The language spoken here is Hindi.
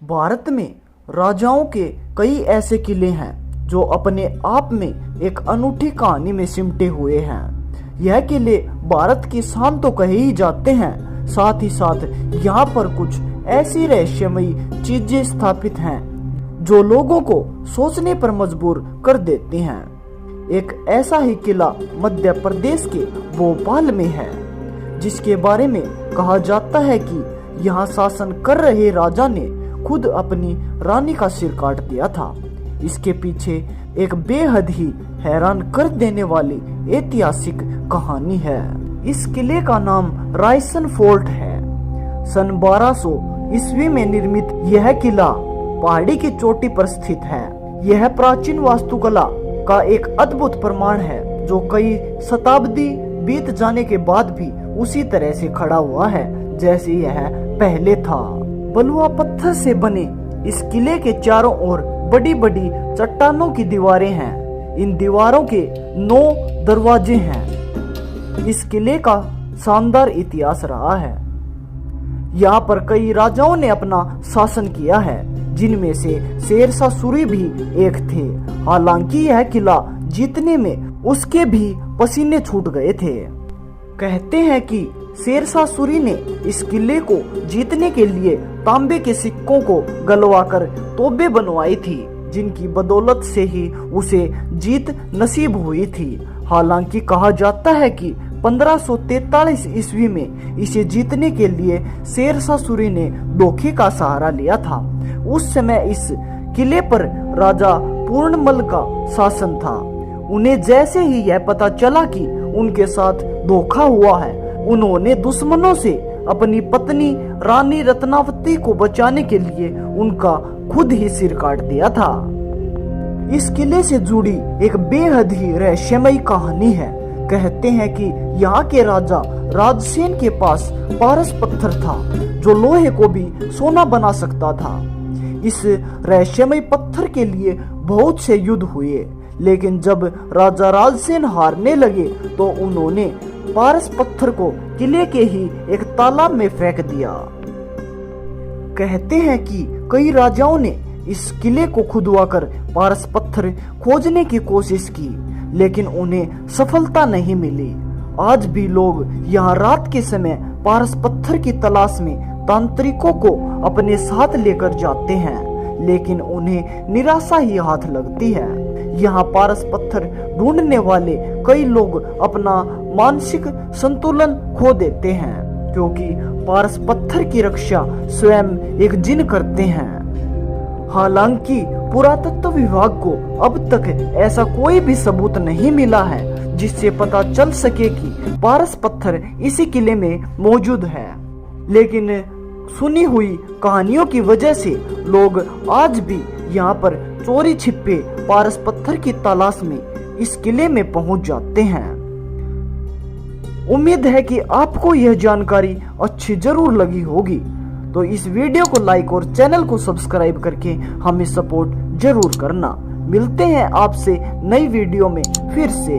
भारत में राजाओं के कई ऐसे किले हैं जो अपने आप में एक अनूठी कहानी में सिमटे हुए हैं। यह किले भारत की शान तो कहे ही जाते हैं, साथ ही साथ यहाँ पर कुछ ऐसी रहस्यमयी चीजें स्थापित हैं जो लोगों को सोचने पर मजबूर कर देती हैं। एक ऐसा ही किला मध्य प्रदेश के भोपाल में है, जिसके बारे में कहा जाता है कि यहाँ शासन कर रहे राजा ने खुद अपनी रानी का सिर काट दिया था। इसके पीछे एक बेहद ही हैरान कर देने वाली ऐतिहासिक कहानी है। इस किले का नाम रायसन फोर्ट है। सन 1200 ईस्वी में निर्मित यह किला पहाड़ी की चोटी पर स्थित है। यह प्राचीन वास्तुकला का एक अद्भुत प्रमाण है जो कई शताब्दी बीत जाने के बाद भी उसी तरह से खड़ा हुआ है जैसे यह पहले था। बलुआ पत्थर से बने इस किले के चारों ओर बड़ी बड़ी चट्टानों की दीवारें हैं। इन दीवारों के 9 दरवाजे हैं। इस किले का शानदार इतिहास रहा है। यहाँ पर कई राजाओं ने अपना शासन किया है, जिनमें से शेरशाह सूरी भी एक थे। हालांकि यह किला जीतने में उसके भी पसीने छूट गए थे। कहते हैं कि शेरशाह सूरी ने इस किले को जीतने के लिए तांबे के सिक्कों को गलवाकर तोबे बनवाई थी, जिनकी बदौलत से ही उसे जीत नसीब हुई थी। हालांकि कहा जाता है कि 1543 ईस्वी में इसे जीतने के लिए शेरशाह सूरी ने धोखे का सहारा लिया था। उस समय इस किले पर राजा पूर्णमल का शासन था। उन्हें जैसे ही यह पता चला कि उनके साथ धोखा हुआ है, उन्होंने दुश्मनों से अपनी पत्नी रानी रत्नावती को बचाने के लिए उनका खुद ही सिर काट दिया था। इस किले से जुड़ी एक बेहद ही रहस्यमयी कहानी है। कहते हैं कि यहाँ के राजा राजसेन के पास पारस पत्थर था जो लोहे को भी सोना बना सकता था। इस रहस्यमयी पत्थर के लिए बहुत से युद्ध हुए, लेकिन जब राजा राजसेन हारने लगे तो उन्होंने पारस पत्थर को किले के ही एक तालाब में फेंक दिया। कहते हैं कि कई राजाओं ने इस किले को खुदवाकर पारस पत्थर खोजने की कोशिश की, लेकिन उन्हें सफलता नहीं मिली। आज भी लोग यहाँ रात के समय पारस पत्थर की तलाश में तांत्रिकों को अपने साथ लेकर जाते हैं, लेकिन उन्हें निराशा ही हाथ लगती है। यहाँ पारस पत्थर ढूंढने वाले कई लोग अपना मानसिक संतुलन खो देते हैं, क्योंकि पारस पत्थर की रक्षा स्वयं एक जिन करते हैं। हालांकि पुरातत्व विभाग को अब तक ऐसा कोई भी सबूत नहीं मिला है जिससे पता चल सके कि पारस पत्थर इसी किले में मौजूद है, लेकिन सुनी हुई कहानियों की वजह से लोग आज भी यहाँ पर चोरी छिपे पारस पत्थर की तलाश में इस किले में पहुंच जाते हैं। उम्मीद है कि आपको यह जानकारी अच्छी जरूर लगी होगी, तो इस वीडियो को लाइक और चैनल को सब्सक्राइब करके हमें सपोर्ट जरूर करना। मिलते हैं आपसे नई वीडियो में फिर से।